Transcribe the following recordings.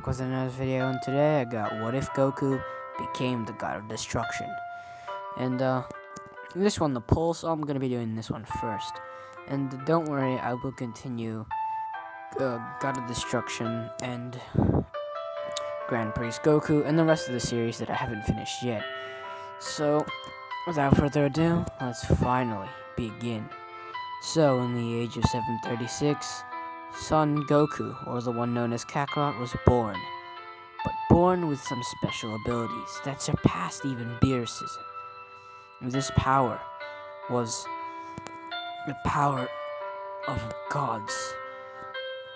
back with another video, and today I got what if Goku became the god of destruction. And this one, the poll, so I'm gonna be doing this one first. And don't worry, I will continue God of Destruction and Grand Prix Goku and the rest of the series that I haven't finished yet. So without further ado, let's finally begin. So in the age of 736, Son Goku, or the one known as Kakarot, was born, but born with some special abilities that surpassed even Beerus's. This power was the power of gods.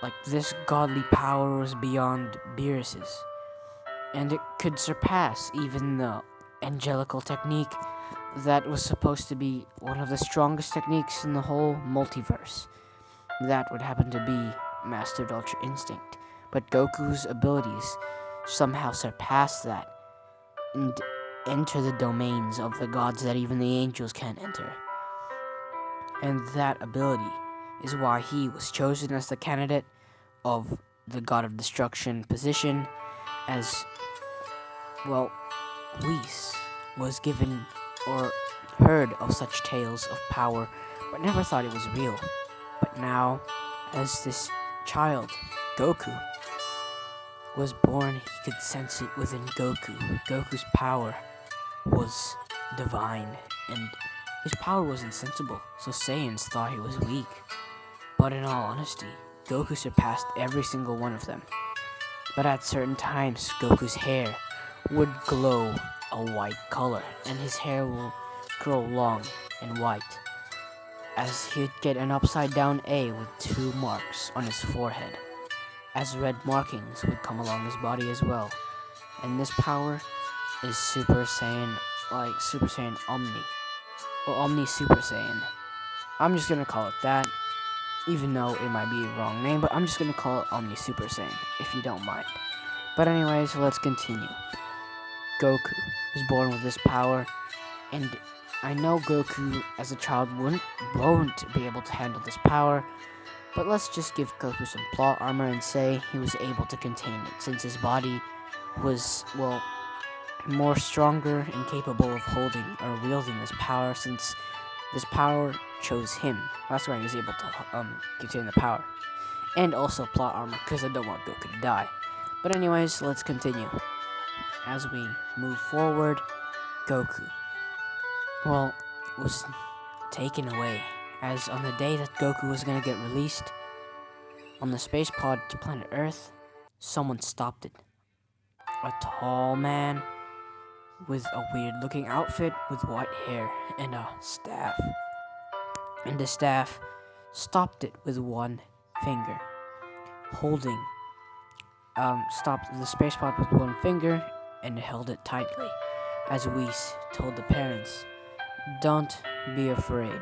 Like, this godly power was beyond Beerus's, and it could surpass even the angelical technique that was supposed to be one of the strongest techniques in the whole multiverse. That would happen to be Mastered Ultra Instinct, but Goku's abilities somehow surpass that and enter the domains of the gods that even the angels can't enter. And that ability is why he was chosen as the candidate of the God of Destruction position, as, well, Whis was given or heard of such tales of power, but never thought it was real. But now, as this child, Goku, was born, he could sense it within Goku. Goku's power was divine, and his power was insensible, so Saiyans thought he was weak. But in all honesty, Goku surpassed every single one of them. But at certain times, Goku's hair would glow a white color, and his hair will grow long and white, as he'd get an upside-down A with 2 marks on his forehead, as red markings would come along his body as well. And this power is Super Saiyan, like Super Saiyan Omni, or Omni Super Saiyan. I'm just gonna call it that, even though it might be a wrong name, but I'm just gonna call it Omni Super Saiyan, if you don't mind. But anyways, let's continue. Goku was born with this power, and I know Goku as a child won't be able to handle this power, but let's just give Goku some plot armor and say he was able to contain it, since his body was, well, more stronger and capable of holding or wielding this power, since this power chose him. That's why he was able to contain the power. And also plot armor, because I don't want Goku to die. But anyways, let's continue. As we move forward, Goku, well, was taken away, as on the day that Goku was going to get released on the space pod to planet Earth, someone stopped it. A tall man with a weird looking outfit with white hair and a staff. And the staff stopped it with one finger, stopped the space pod with one finger and held it tightly, as Whis told the parents, "Don't be afraid.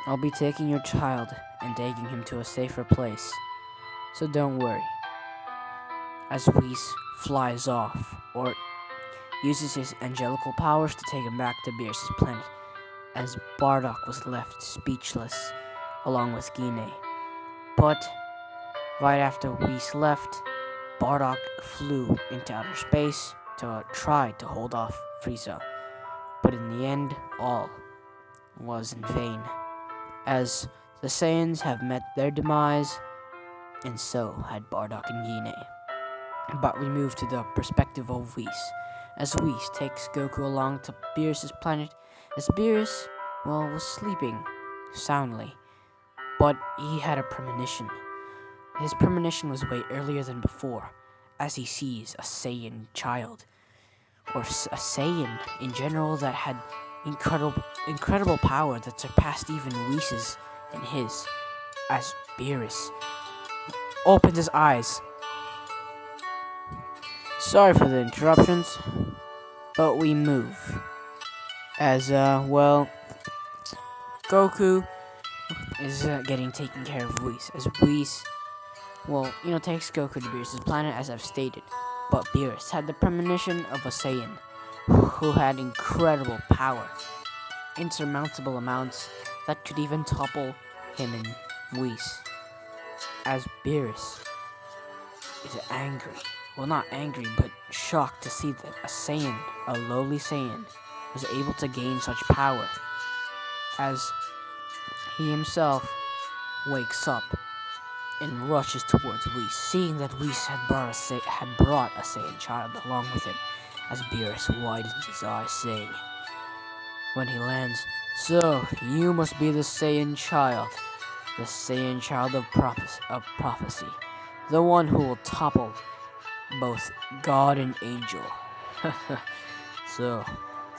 I'll be taking your child and taking him to a safer place, so don't worry." As Whis flies off, or uses his angelical powers to take him back to Beerus's planet, as Bardock was left speechless, along with Guinea. But right after Whis left, Bardock flew into outer space to try to hold off Frieza. But in the end, all was in vain, as the Saiyans have met their demise, and so had Bardock and Guinea. But we move to the perspective of Whis, as Whis takes Goku along to Beerus's planet, as Beerus, well, was sleeping soundly, but he had a premonition. His premonition was way earlier than before, as he sees a Saiyan child, or a Saiyan in general, that had incredible power that surpassed even Whis's and his, as Beerus opens his eyes. Sorry for the interruptions, but we move. As, Goku is getting taken care of Whis, as Whis, well, takes Goku to Beerus's planet, as I've stated. But Beerus had the premonition of a Saiyan who had incredible power, insurmountable amounts that could even topple him and Whis. As Beerus is angry, well, not angry, but shocked to see that a Saiyan, a lowly Saiyan, was able to gain such power. As he himself wakes up and rushes towards Whis, seeing that Whis had brought a Saiyan child along with him, as Beerus widens his eyes, saying, when he lands, "So, you must be the Saiyan child of prophecy, the one who will topple both God and angel." So,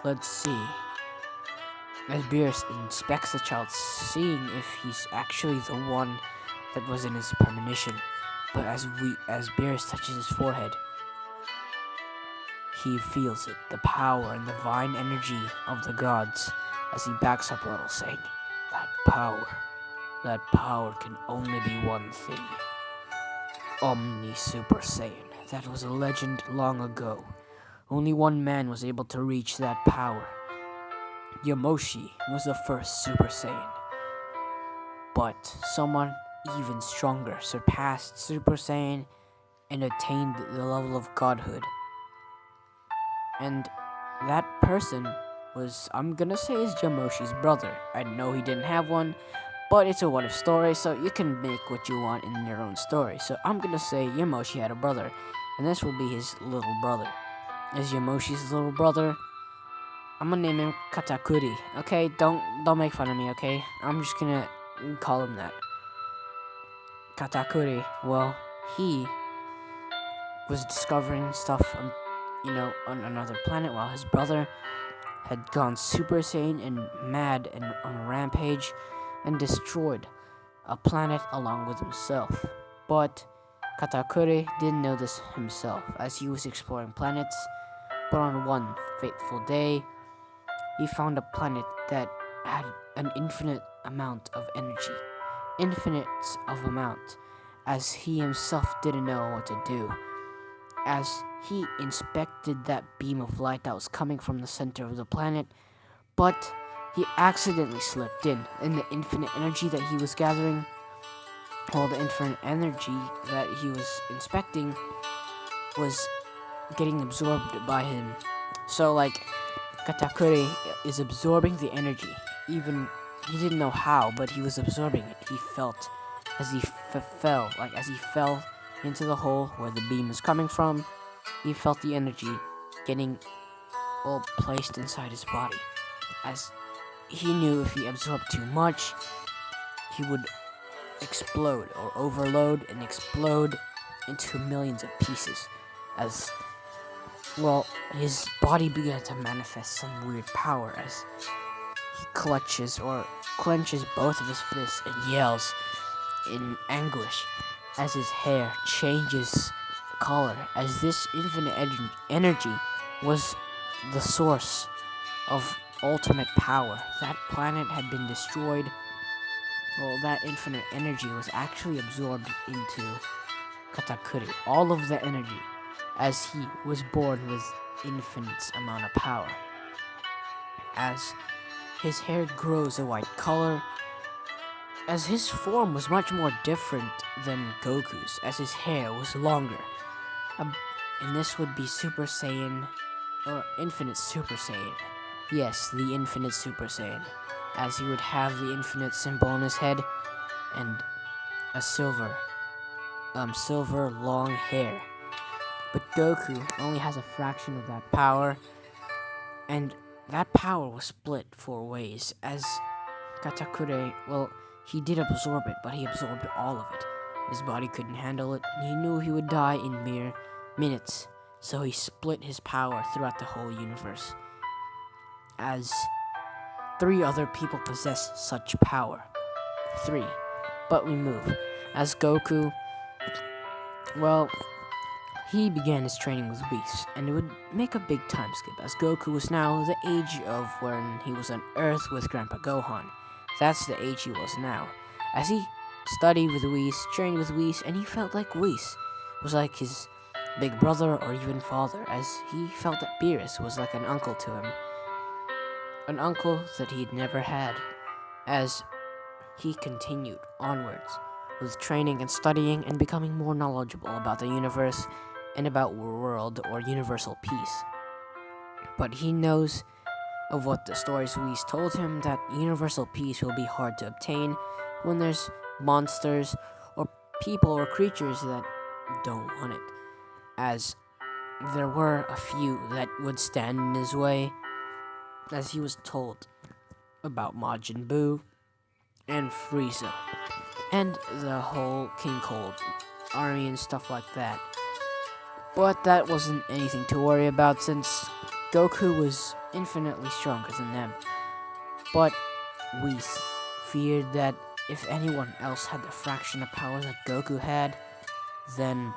let's see. As Beerus inspects the child, seeing if he's actually the one that was in his premonition, but as Beerus touches his forehead, he feels it, the power and divine energy of the gods, as he backs up a little, saying, that power can only be one thing. Omni Super Saiyan. That was a legend long ago. Only one man was able to reach that power. Yamoshi was the first Super Saiyan. But someone even stronger surpassed Super Saiyan and attained the level of godhood. And that person was, I'm gonna say, is Yamoshi's brother. I know he didn't have one, but it's a what-if story, so you can make what you want in your own story. So I'm gonna say Yamoshi had a brother, and this will be his little brother. Is Yamoshi's little brother? I'm gonna name him Katakuri. Okay, don't make fun of me. Okay, I'm just gonna call him that. Katakuri. Well, he was discovering stuff on another planet, while his brother had gone Super Saiyan and mad and on a rampage and destroyed a planet along with himself. But Katakuri didn't know this himself as he was exploring planets, but on one fateful day, he found a planet that had an infinite amount of energy. As he himself didn't know what to do. As he inspected that beam of light that was coming from the center of the planet, but he accidentally slipped in the infinite energy that he was gathering, all the infinite energy that he was inspecting was getting absorbed by him. So Katakuri is absorbing the energy, even he didn't know how, but he was absorbing it. He felt as he fell into the hole where the beam was coming from, he felt the energy getting all placed inside his body, as he knew if he absorbed too much, he would explode or overload and explode into millions of pieces, as well, his body began to manifest some weird power as he clenches both of his fists and yells in anguish as his hair changes color, as this infinite energy was the source of ultimate power. That planet had been destroyed. Well, that infinite energy was actually absorbed into Katakuri. All of the energy, as he was born with infinite amount of power. As his hair grows a white color, as his form was much more different than Goku's, as his hair was longer. And this would be Super Saiyan, or Infinite Super Saiyan. Yes, the Infinite Super Saiyan, as he would have the infinite symbol on his head, and a silver long hair. But Goku only has a fraction of that power, and that power was split 4 ways, as Katakuri, well, he did absorb it, but he absorbed all of it. His body couldn't handle it, and he knew he would die in mere minutes, so he split his power throughout the whole universe, as 3 other people possess such power. 3. But we move. As Goku, well, he began his training with Whis, and it would make a big time skip, as Goku was now the age of when he was on Earth with Grandpa Gohan. That's the age he was now. As he studied with Whis, trained with Whis, and he felt like Whis was like his big brother or even father, as he felt that Beerus was like an uncle to him. An uncle that he'd never had. As he continued onwards with training and studying and becoming more knowledgeable about the universe and about world or universal peace. But he knows of what the stories Whis told him, that universal peace will be hard to obtain when there's monsters or people or creatures that don't want it, as there were a few that would stand in his way, as he was told about Majin Buu and Frieza and the whole King Cold army and stuff like that. But that wasn't anything to worry about, since Goku was infinitely stronger than them. But Whis feared that if anyone else had the fraction of power that Goku had, then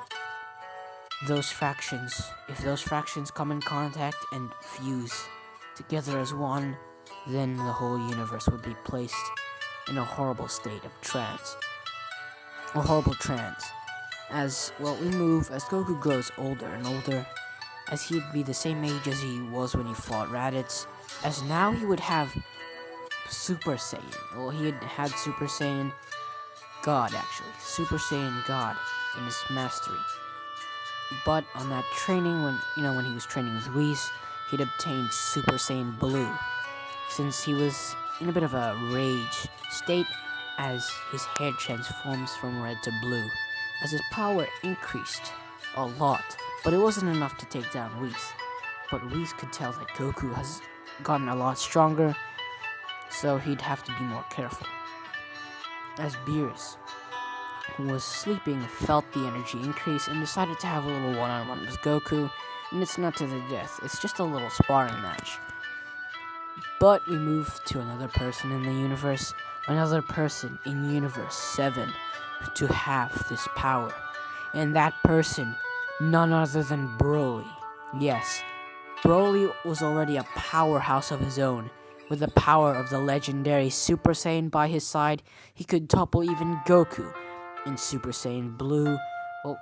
if those fractions come in contact and fuse together as one, then the whole universe would be placed in a horrible state of trance. A horrible trance. As we move, as Goku grows older and older, as he'd be the same age as he was when he fought Raditz, as now he would have Super Saiyan. Well, he had Super Saiyan God, actually. Super Saiyan God in his mastery. But on that training, when he was training with Whis, he'd obtained Super Saiyan Blue, since he was in a bit of a rage state, as his hair transforms from red to blue, as his power increased a lot, but it wasn't enough to take down Whis. But Whis could tell that Goku has gotten a lot stronger, so he'd have to be more careful. As Beerus, who was sleeping, felt the energy increase and decided to have a little one-on-one with Goku, and it's not to the death, it's just a little sparring match. But we move to another person in the universe, another person in Universe 7 to have this power. And that person, none other than Broly. Yes, Broly was already a powerhouse of his own. With the power of the legendary Super Saiyan by his side, he could topple even Goku. In Super Saiyan Blue, well,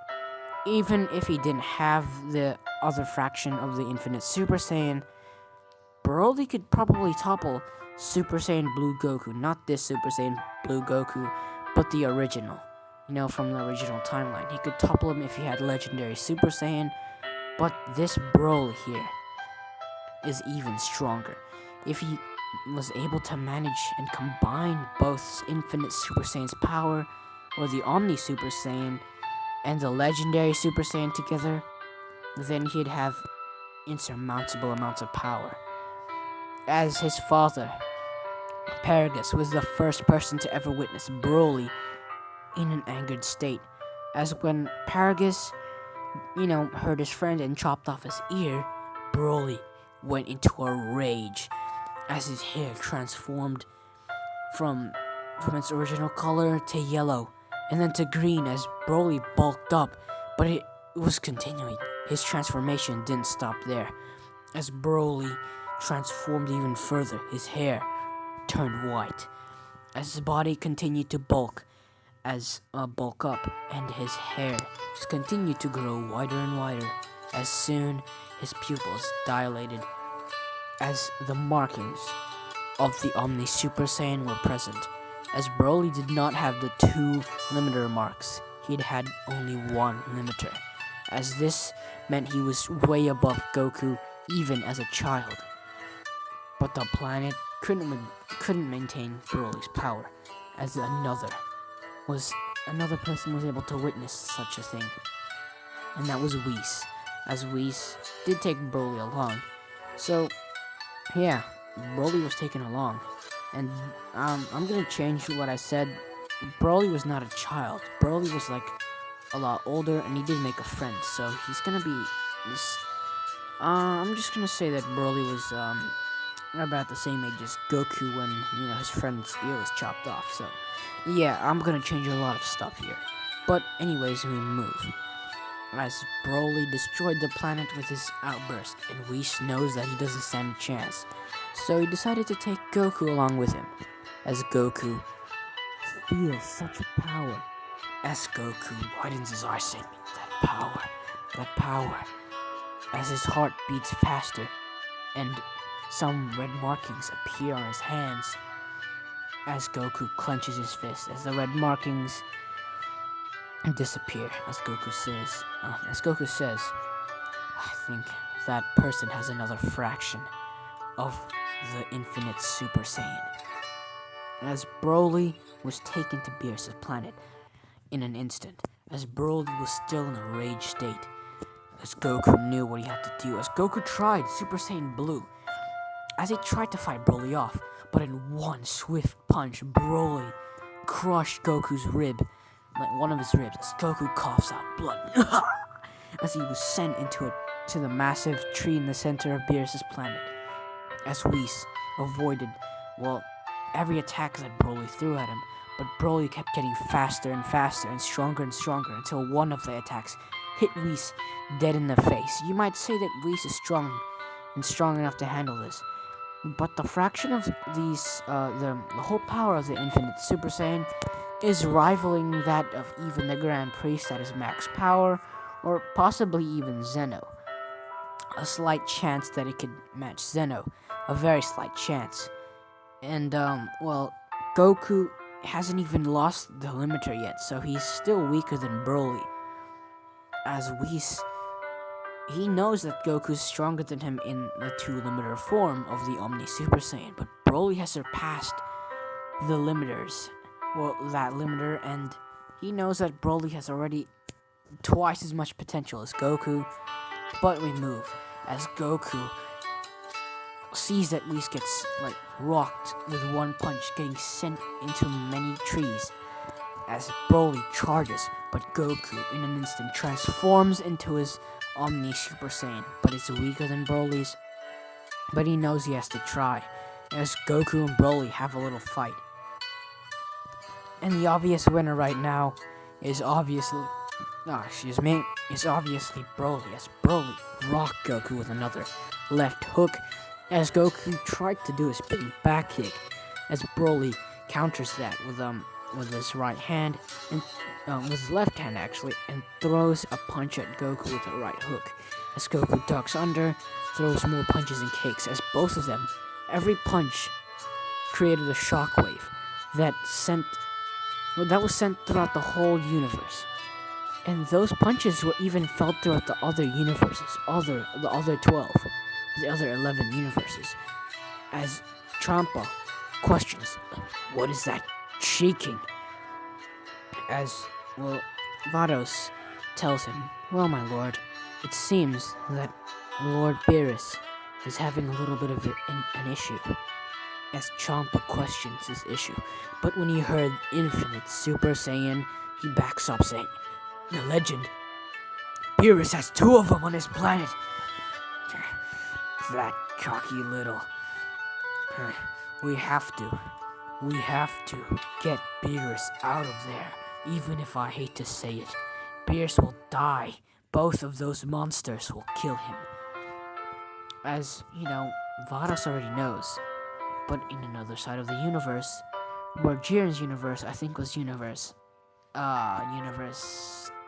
even if he didn't have the other fraction of the infinite Super Saiyan, Broly could probably topple Super Saiyan Blue Goku. Not this Super Saiyan Blue Goku, but the original. From the original timeline. He could topple him if he had legendary Super Saiyan, but this Broly here is even stronger. If he was able to manage and combine both Infinite Super Saiyan's power, or the Omni Super Saiyan, and the legendary Super Saiyan together, then he'd have insurmountable amounts of power. As his father, Paragus, was the first person to ever witness Broly in an angered state. As when Paragus, hurt his friend and chopped off his ear, Broly went into a rage as his hair transformed from its original color to yellow and then to green as Broly bulked up, but it was continuing. His transformation didn't stop there. As Broly transformed even further, his hair turned white. As his body continued to bulk up, and his hair just continued to grow wider and wider, as soon his pupils dilated, as the markings of the Omni Super Saiyan were present. As Broly did not have the 2 limiter marks, he'd had only 1 limiter, as this meant he was way above Goku even as a child. But the planet couldn't maintain Broly's power, as another person was able to witness such a thing, and that was Whis, as Whis did take Broly along. So, yeah, Broly was taken along, and I'm gonna change what I said. Broly was not a child. Broly was like a lot older, and he did make a friend, so he's gonna be this. I'm just gonna say that Broly was about the same age as Goku when his friend's ear was chopped off. So yeah, I'm gonna change a lot of stuff here. But anyways, we move. As Broly destroyed the planet with his outburst, and Whis knows that he doesn't stand a chance, so he decided to take Goku along with him. As Goku feels such power, as Goku widens his eyes, that power, as his heart beats faster, and some red markings appear on his hands, as Goku clenches his fist, as the red markings disappear. As Goku says, I think that person has another fraction of the infinite Super Saiyan. As Broly was taken to Beerus' planet in an instant, as Broly was still in a rage state, as Goku knew what he had to do, as Goku tried Super Saiyan Blue, as he tried to fight Broly off, but in one swift punch, Broly crushed Goku's rib, like one of his ribs, as Goku coughs out blood, as he was sent to the massive tree in the center of Beerus' planet. As Whis avoided, every attack that Broly threw at him, but Broly kept getting faster and faster and stronger until one of the attacks hit Whis dead in the face. You might say that Whis is strong enough to handle this, but the fraction of these, the whole power of the infinite Super Saiyan is rivaling that of even the Grand Priest at his max power, or possibly even Zeno. A slight chance that it could match Zeno, a very slight chance. And, Goku hasn't even lost the limiter yet, so he's still weaker than Broly. As Whis, he knows that Goku's stronger than him in the 2-limiter form of the Omni Super Saiyan, but Broly has surpassed the limiters, that limiter, and he knows that Broly has already twice as much potential as Goku. But we move, as Goku sees that Whis gets, rocked with one punch, getting sent into many trees, as Broly charges, but Goku, in an instant, transforms into his Omni Super Saiyan, but it's weaker than Broly's, but he knows he has to try, as Goku and Broly have a little fight. And the obvious winner right now is obviously Broly, as Broly rocked Goku with another left hook, as Goku tried to do a spinning back kick, as Broly counters that with his right hand, and with his left hand actually, and throws a punch at Goku with a right hook, as Goku ducks under, throws more punches and kicks, as both of them, every punch created a shockwave that was sent throughout the whole universe. And those punches were even felt throughout the other universes, the other 12, the other 11 universes. As Champa questions, what is that shaking? As, Vados tells him, well, my lord, it seems that Lord Beerus is having a little bit of an issue. As Champa questions his issue, but when he heard Infinite Super Saiyan, he backs up saying, the legend, Beerus has 2 of them on his planet. That cocky little. We have to get Beerus out of there, even if I hate to say it. Beerus will die. Both of those monsters will kill him. As, Vados already knows. But in another side of the universe, where Jiren's universe, I think was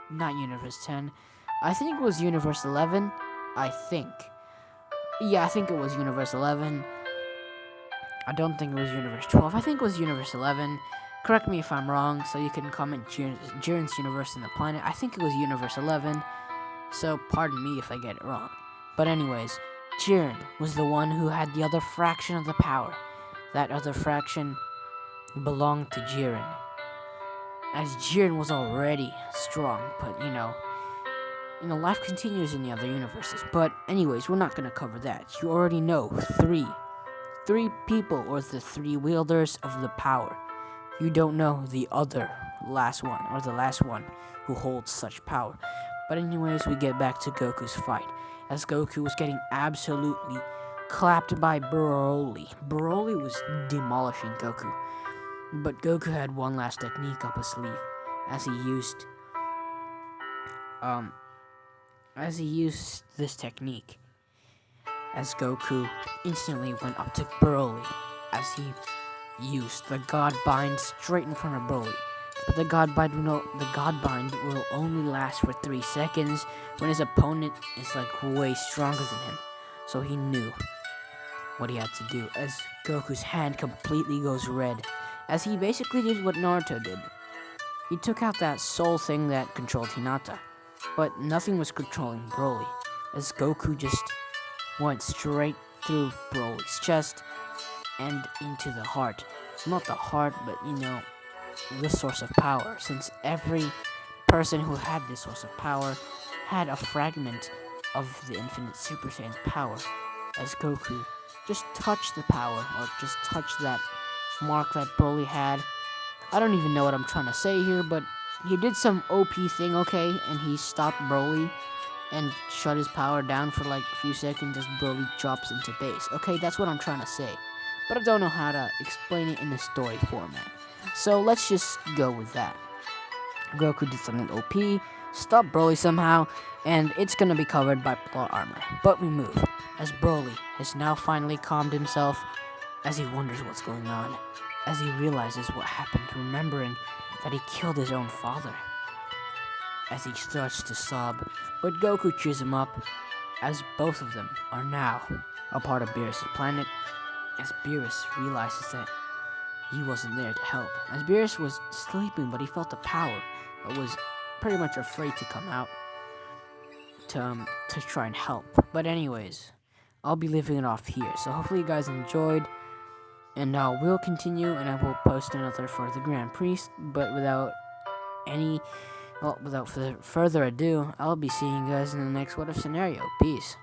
not Universe 10. I think it was Universe 11. I think it was Universe 11. I don't think it was Universe 12. I think it was Universe 11. Correct me if I'm wrong, so you can comment Jiren's universe in the planet. I think it was Universe 11, so pardon me if I get it wrong. But anyways, Jiren was the one who had the other fraction of the power. That other fraction belonged to Jiren. As Jiren was already strong, but life continues in the other universes. But anyways, we're not gonna cover that. You already know three people, or the 3 wielders of the power. You don't know the last one who holds such power. But anyways, we get back to Goku's fight, as Goku was getting absolutely clapped by Broly. Broly was demolishing Goku. But Goku had one last technique up his sleeve, as he used this technique, as Goku instantly went up to Broly, as he used the God Bind straight in front of Broly. But the God Bind will only last for 3 seconds when his opponent is way stronger than him. So he knew what he had to do, as Goku's hand completely goes red, as he basically did what Naruto did. He took out that soul thing that controlled Hinata, but nothing was controlling Broly, as Goku just went straight through Broly's chest and into the heart. Not the heart, but the source of power, since every person who had this source of power had a fragment of the infinite Super Saiyan's power, as Goku just touched the power, or just touched that mark that Broly had. I don't even know what I'm trying to say here, but he did some OP thing, okay, and he stopped Broly and shut his power down for like a few seconds as Broly drops into base. Okay, that's what I'm trying to say, but I don't know how to explain it in the story format. So let's just go with that. Goku did something OP, stopped Broly somehow, and it's gonna be covered by plot armor. But we move, as Broly has now finally calmed himself, as he wonders what's going on, as he realizes what happened, remembering that he killed his own father, as he starts to sob. But Goku cheers him up, as both of them are now a part of Beerus' planet, as Beerus realizes that he wasn't there to help, as Beerus was sleeping, but he felt the power, but was pretty much afraid to come out to try and help. But anyways, I'll be leaving it off here, so hopefully you guys enjoyed, and I will continue, and I will post another for the Grand Priest, but without further ado, I'll be seeing you guys in the next What If scenario. Peace.